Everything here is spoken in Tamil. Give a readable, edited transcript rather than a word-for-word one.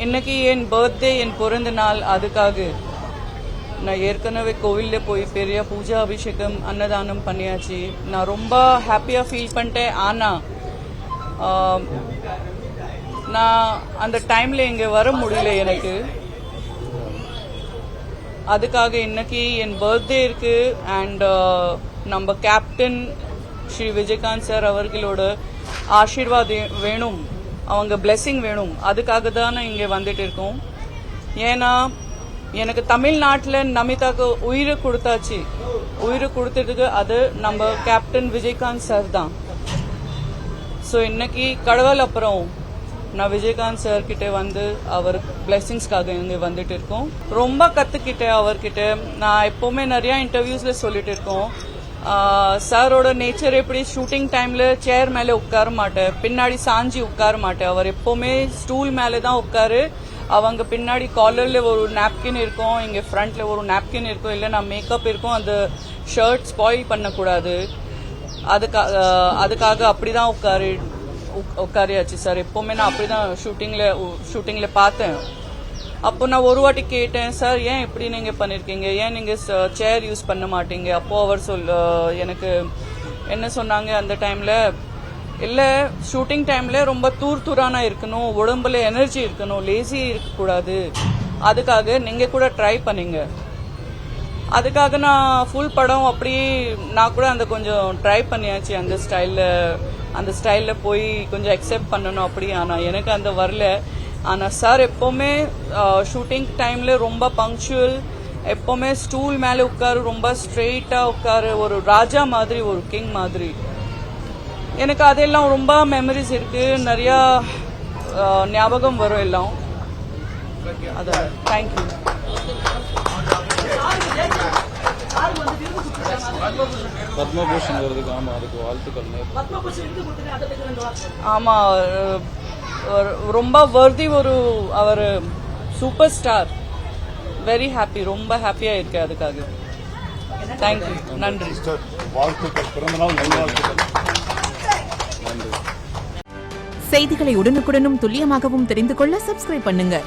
இன்னைக்கு என் பர்த்டே, என் பிறந்த நாள். அதுக்காக நான் ஏற்கனவே கோவிலில் போய் பெரிய பூஜா அபிஷேகம் அன்னதானம் பண்ணியாச்சு. நான் ரொம்ப ஹாப்பியாக ஃபீல் பண்ணிட்டேன். ஆனால் நான் அந்த டைமில் இங்கே வர முடியல எனக்கு. அதுக்காக இன்னைக்கு என் பர்த்டே இருக்கு. அண்ட் நம்ம கேப்டன் ஸ்ரீ விஜயகாந்த் சார் அவர்களோட ஆசீர்வாதம் வேணும், அவங்க பிளெஸிங் வேணும். அதுக்காக தான் நான் இங்கே வந்துட்டு இருக்கோம். ஏன்னா எனக்கு தமிழ்நாட்டில் நமிதாக்கு உயிரை கொடுத்தாச்சு. உயிரை கொடுத்ததுக்கு அது நம்ம கேப்டன் விஜயகாந்த் சார் தான். ஸோ இன்னைக்கு கடவுள் அப்புறம் நான் விஜயகாந்த் சார் கிட்ட வந்து அவர் பிளெஸிங்ஸ்க்காக இங்கே வந்துட்டு இருக்கோம். ரொம்ப கற்றுக்கிட்டேன் அவர்கிட்ட. நான் எப்போவுமே நிறையா இன்டர்வியூஸில் சொல்லிட்டு இருக்கோம், சாரோட நேச்சர் எப்படி, ஷூட்டிங் டைமில் சேர் மேலே உட்கார மாட்டேன், பின்னாடி சாஞ்சி உட்கார மாட்டேன். அவர் எப்போவுமே ஸ்டூல் மேலே தான் உட்காரு. அவங்க பின்னாடி காலரில் ஒரு நாப்கின் இருக்கும், இங்கே ஃப்ரண்ட்டில் ஒரு நாப்கின் இருக்கும், இல்லைன்னா மேக்கப் இருக்கும். அந்த ஷர்ட் ஸ்பாயில் பண்ணக்கூடாது. அதுக்காக அப்படி தான் உட்காரியாச்சு சார். எப்போவுமே நான் அப்படி தான் ஷூட்டிங்கில் பார்த்தேன். அப்போ நான் ஒரு வாட்டி கேட்டேன், சார் ஏன் இப்படி நீங்கள் பண்ணியிருக்கீங்க, ஏன் நீங்கள் சேர் யூஸ் பண்ண மாட்டீங்க? அப்போது அவர் எனக்கு என்ன சொன்னாங்க அந்த டைமில், இல்லை ஷூட்டிங் டைமில் ரொம்ப தூரானா இருக்கணும், உடம்புல எனர்ஜி இருக்கணும், லேசி இருக்கக்கூடாது. அதுக்காக நீங்கள் கூட ட்ரை பண்ணீங்க. அதுக்காக நான் ஃபுல் படம் அப்படி நான் கூட அந்த கொஞ்சம் ட்ரை பண்ணியாச்சு. அந்த ஸ்டைலில் போய் கொஞ்சம் அக்செப்ட் பண்ணணும் அப்படி. ஆனால் எனக்கு அந்த வரல. ஆனால் சார் எப்போவுமே ஷூட்டிங் டைமில் ரொம்ப பங்க்சுவல், எப்போவுமே ஸ்டூல் மேலே உட்காரு, ரொம்ப ஸ்ட்ரெயிட்டாக உட்காரு, ஒரு ராஜா மாதிரி, ஒரு கிங் மாதிரி. எனக்கு அதெல்லாம் ரொம்ப மெமரிஸ் இருக்கு, நிறையா ஞாபகம் வரும் எல்லாம். அதான். தேங்க்யூ. பத்மபூஷன் வருதுக்கு. ஆமாம், அதுக்கு வாழ்த்துக்கள். ஆமாம், ரொம்ப வர்தி ஒரு அவர் சூப்பர் ஸ்டார். வெரி ஹாப்பி, ரொம்ப ஹாப்பியாக இருக்கேன் அதுக்காக. தேங்க்யூ. நன்றி. செய்திகளை உடனுக்குடனும் துல்லியமாகவும் தெரிந்து கொள்ள சப்ஸ்கிரைப் பண்ணுங்க.